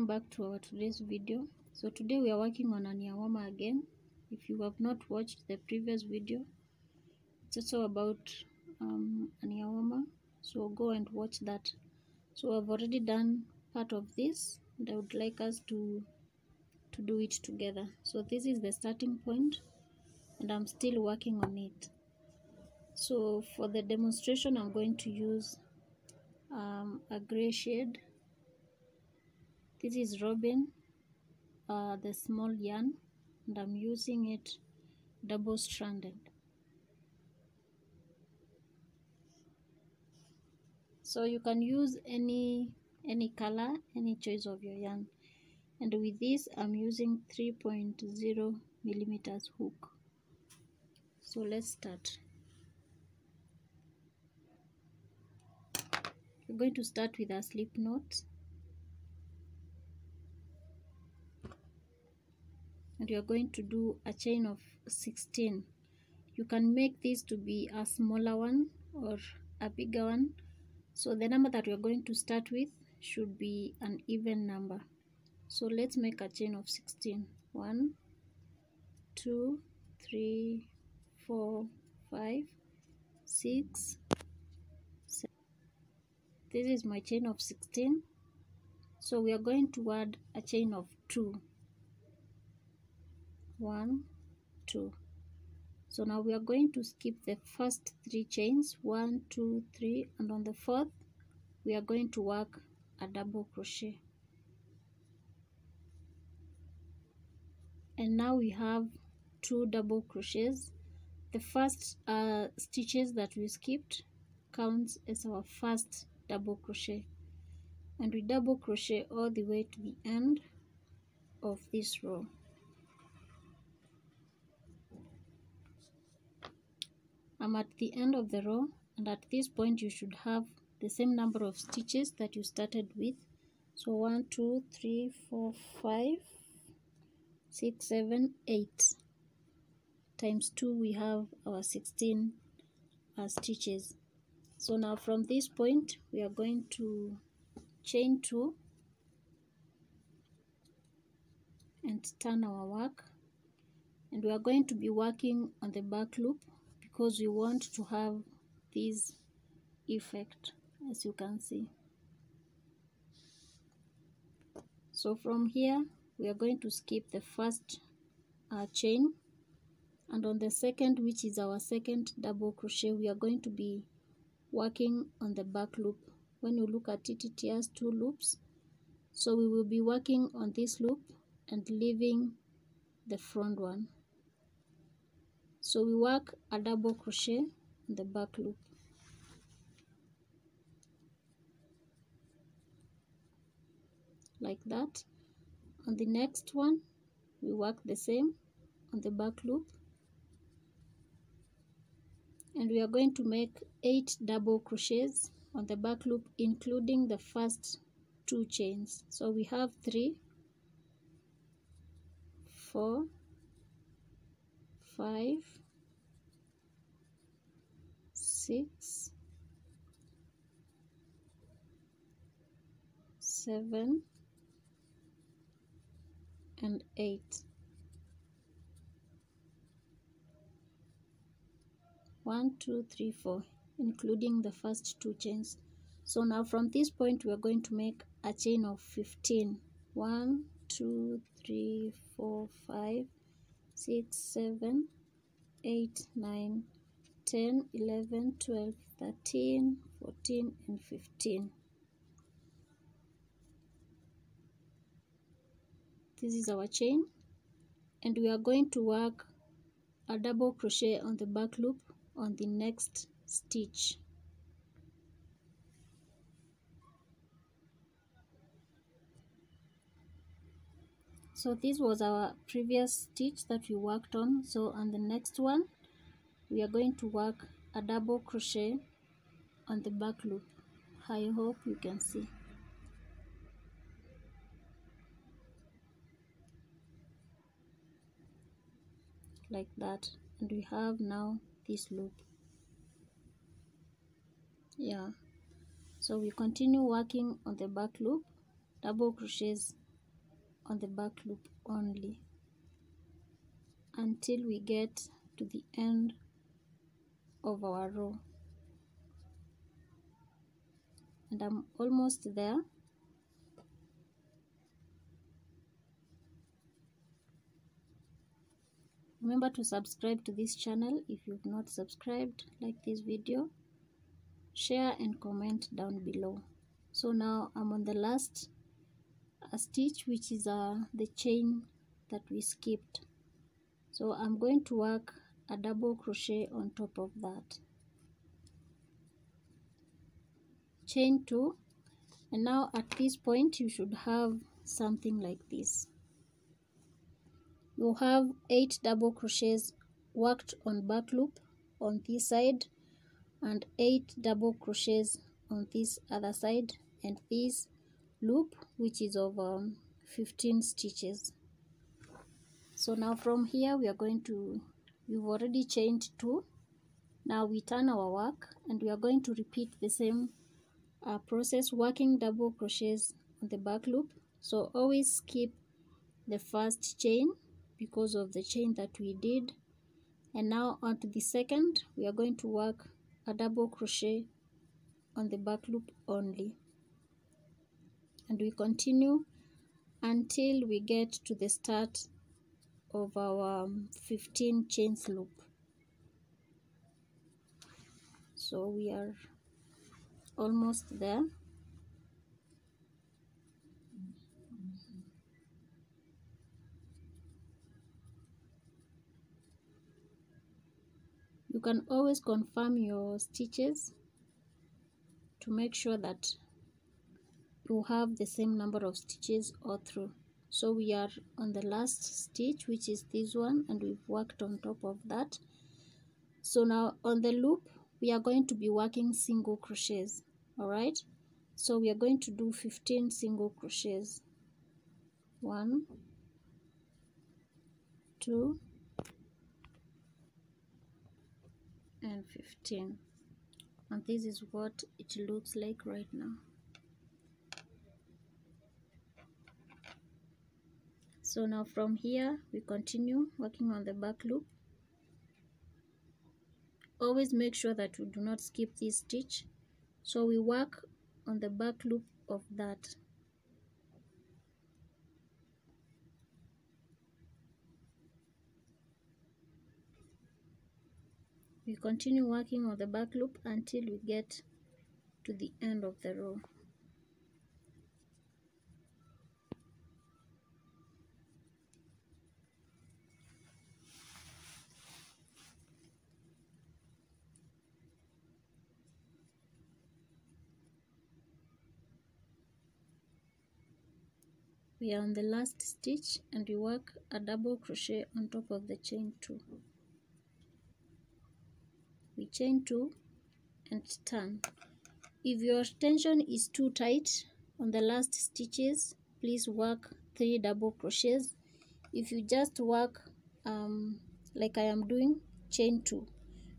back to our today's video. So today we are working on an earwarmer again. If you have not watched the previous video, it's also about an earwarmer, so go and watch that. So I've already done part of this and I would like us to do it together. So this is the starting point and I'm still working on it. So for the demonstration I'm going to use a gray shade. This is Robin, the small yarn, and I'm using it double-stranded. So you can use any color, any choice of your yarn. And with this I'm using 3.0 millimeters hook. So let's start. We're going to start with a slip knot. And you're going to do a chain of 16. You can make this to be a smaller one or a bigger one. So the number that we're going to start with should be an even number. So let's make a chain of 16. 1, 2, 3, 4, 5, 6, 7. This is my chain of 16. So we are going to add a chain of 2. 1, 2. So now we are going to skip the first 3 chains, 1, 2, 3, and on the 4th we are going to work a double crochet. And now we have 2 double crochets. The first stitches that we skipped counts as our first double crochet, and we double crochet all the way to the end of this row. I'm at the end of the row, and at this point you should have the same number of stitches that you started with. So 1, 2, 3, 4, 5, 6, 7, 8 times 2, we have our 16 stitches. So now from this point we are going to chain 2 and turn our work, and we are going to be working on the back loop because we want to have this effect, as you can see. So from here we are going to skip the first chain, and on the second, which is our second double crochet, we are going to be working on the back loop. When you look at it, it has 2 loops, so we will be working on this loop and leaving the front one. So we work a double crochet on the back loop. Like that. On the next one we work the same on the back loop, and we are going to make 8 double crochets on the back loop, including the first 2 chains. So we have 3, 4, 5, 6, 7, and 8. 1, 2, 3, 4, including the first 2 chains. So now from this point we are going to make a chain of 15. 1, 2, 3, 4, 5, 6, 7, 8, 9, 10, 11, 12, 13, 14, and 15. This is our chain, and we are going to work a double crochet on the back loop on the next stitch. So this was our previous stitch that we worked on. So on the next one we are going to work a double crochet on the back loop. I hope you can see. Like that, and we have now this loop. Yeah, so we continue working on the back loop, double crochets on the back loop only until we get to the end of our row. And I'm almost there. Remember to subscribe to this channel if you've not subscribed. Like this video, share and comment down below. So now I'm on the last stitch, which is the chain that we skipped. So I'm going to work a double crochet on top of that. Chain 2, and now at this point you should have something like this. You have 8 double crochets worked on back loop on this side and 8 double crochets on this other side, and this loop which is of 15 stitches. So now from here we are going to, you've already chained 2. Now we turn our work and we are going to repeat the same process, working double crochets on the back loop. So always skip the first chain because of the chain that we did, and now onto the second we are going to work a double crochet on the back loop only, and we continue until we get to the start of our 15 chains loop. So we are almost there. You can always confirm your stitches to make sure that you have the same number of stitches all through. So we are on the last stitch, which is this one, and we've worked on top of that. So now on the loop we are going to be working single crochets. All right, so we are going to do 15 single crochets. 1, 2 and 15, and this is what it looks like right now. So now from here we continue working on the back loop. Always make sure that we do not skip this stitch, so we work on the back loop of that. We continue working on the back loop until we get to the end of the row. We are on the last stitch and we work a double crochet on top of the chain 2. We chain 2 and turn. If your tension is too tight on the last stitches, please work 3 double crochets. If you just work like I am doing, chain 2,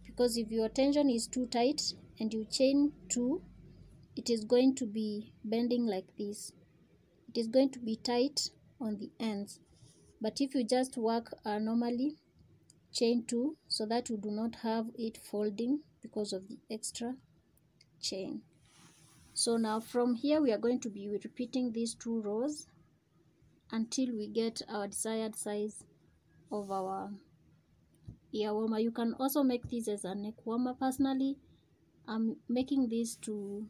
because if your tension is too tight and you chain 2, it is going to be bending like this. It is going to be tight on the ends. But if you just work normally, chain 2, so that you do not have it folding because of the extra chain. So now from here we are going to be repeating these 2 rows until we get our desired size of our ear warmer. You can also make this as a neck warmer. Personally, I'm making this to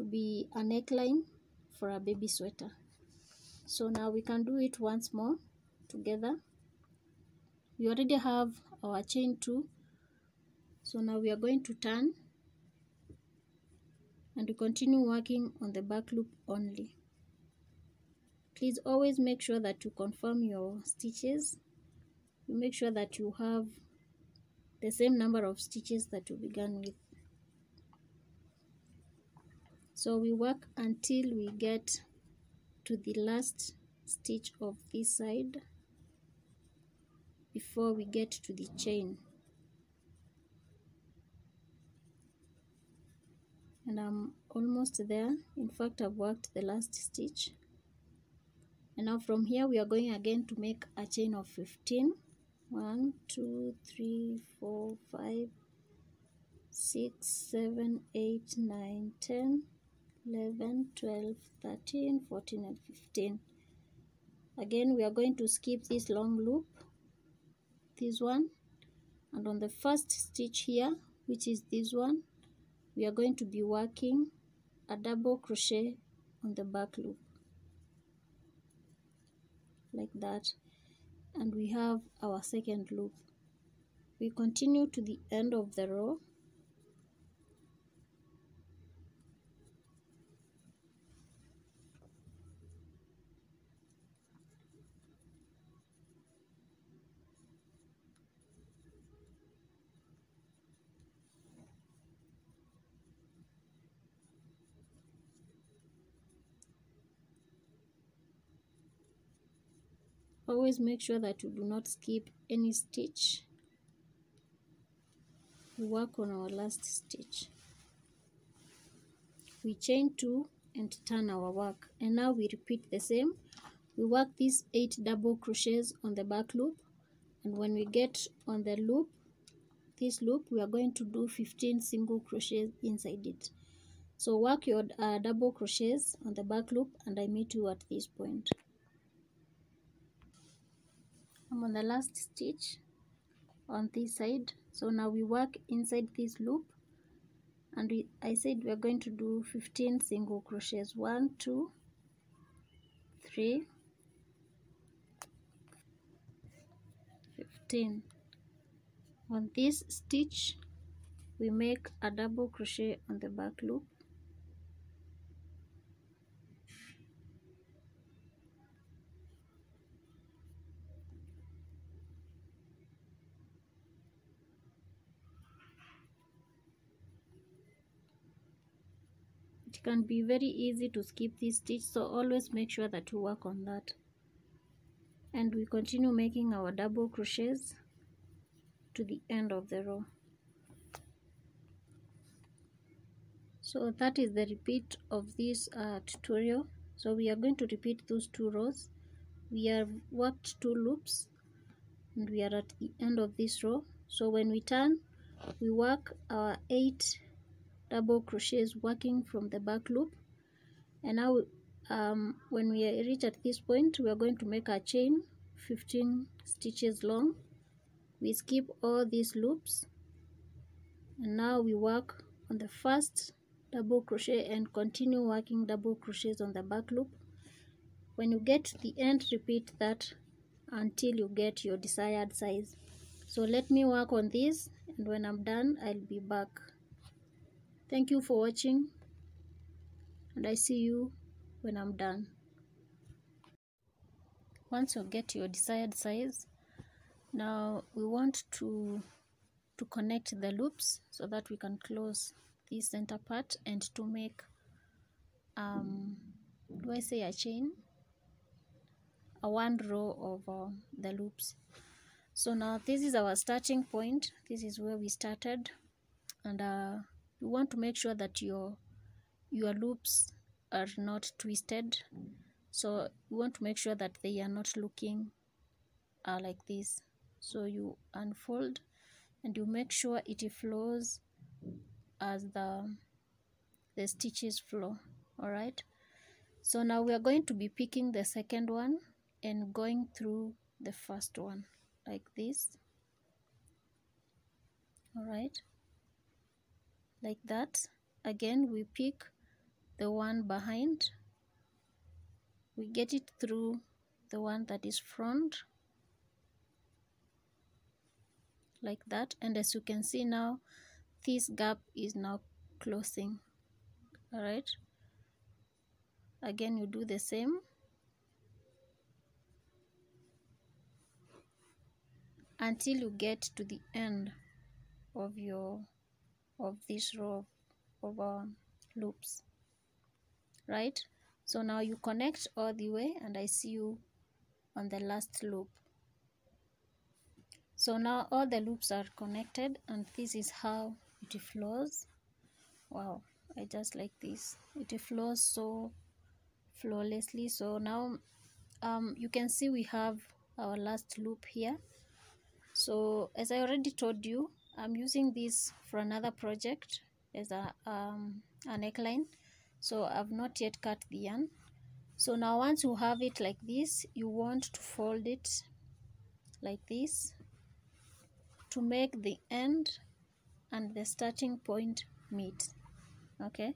be a neckline for a baby sweater. So now we can do it once more together. We already have our chain 2, so now we are going to turn and we continue working on the back loop only. Please always make sure that you confirm your stitches. You make sure that you have the same number of stitches that you began with. So we work until we get to the last stitch of this side before we get to the chain. And I'm almost there. In fact, I've worked the last stitch. And now from here we are going again to make a chain of 15. 1 2 3 4 5 6 7 8 9 10 11 12 13 14 and 15. Again we are going to skip this long loop, this one, and on the first stitch here, which is this one, we are going to be working a double crochet on the back loop like that, and we have our second loop. We continue to the end of the row. Always make sure that you do not skip any stitch. We work on our last stitch. We chain 2 and turn our work, and now we repeat the same. We work these 8 double crochets on the back loop, and when we get on the loop, this loop, we are going to do 15 single crochets inside it. So work your double crochets on the back loop, and I meet you at this point. I'm on the last stitch on this side, so now we work inside this loop, and I said we are going to do 15 single crochets. 1 2 3 15. On this stitch we make a double crochet on the back loop, it can be very easy to skip this stitch, so always make sure that you work on that. And we continue making our double crochets to the end of the row. So that is the repeat of this tutorial. So we are going to repeat those 2 rows. We have worked 2 loops and we are at the end of this row. So when we turn, we work our 8 double crochets working from the back loop, and now when we reach at this point, we are going to make a chain 15 stitches long. We skip all these loops, and now we work on the first double crochet and continue working double crochets on the back loop. When you get to the end, repeat that until you get your desired size. So let me work on this, and when I'm done, I'll be back. Thank you for watching, and I see you when I'm done. Once you get your desired size, now we want to connect the loops so that we can close this center part and to make do I say a chain, a 1 row of the loops. So now this is our starting point. This is where we started, and you want to make sure that your loops are not twisted. So you want to make sure that they are not looking like this. So you unfold and you make sure it flows as the stitches flow. All right, so now we are going to be picking the second one and going through the first one like this. All right, like that. Again, we pick the one behind, we get it through the one that is front like that, and as you can see now, this gap is now closing. All right, again you do the same until you get to the end of this row of loops, right? So now you connect all the way, and I see you on the last loop. So now all the loops are connected, and this is how it flows. Wow, I just like this. It flows so flawlessly. So now you can see we have our last loop here. So as I already told you, I'm using this for another project as a neckline. So I've not yet cut the yarn. So now once you have it like this, you want to fold it like this to make the end and the starting point meet. Okay,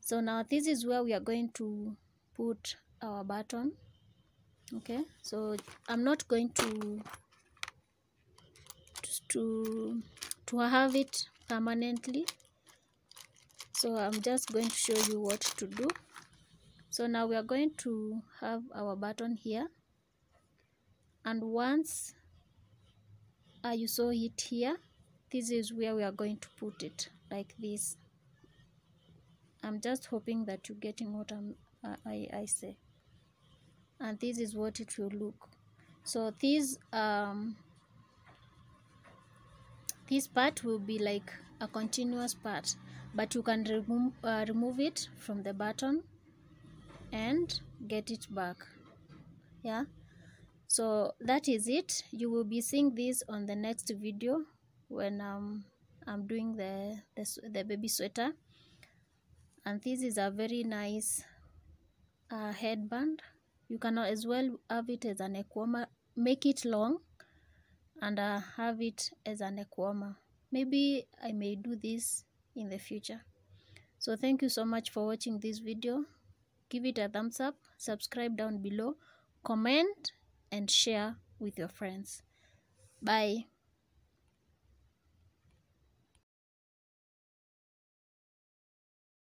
so now this is where we are going to put our button. Okay, so I'm not going to have it permanently, so I'm just going to show you what to do. So now we are going to have our button here, and once you saw it here, this is where we are going to put it like this. I'm just hoping that you're getting what I say. And this is what it will look. So this part will be like a continuous part, but you can remove it from the button and get it back. Yeah, so that is it. You will be seeing this on the next video when I'm doing the baby sweater. And this is a very nice headband. You can as well have it as a neck warmer, make it long and have it as a neck warmer. Maybe I may do this in the future. So thank you so much for watching this video. Give it a thumbs up, subscribe down below, comment and share with your friends. Bye.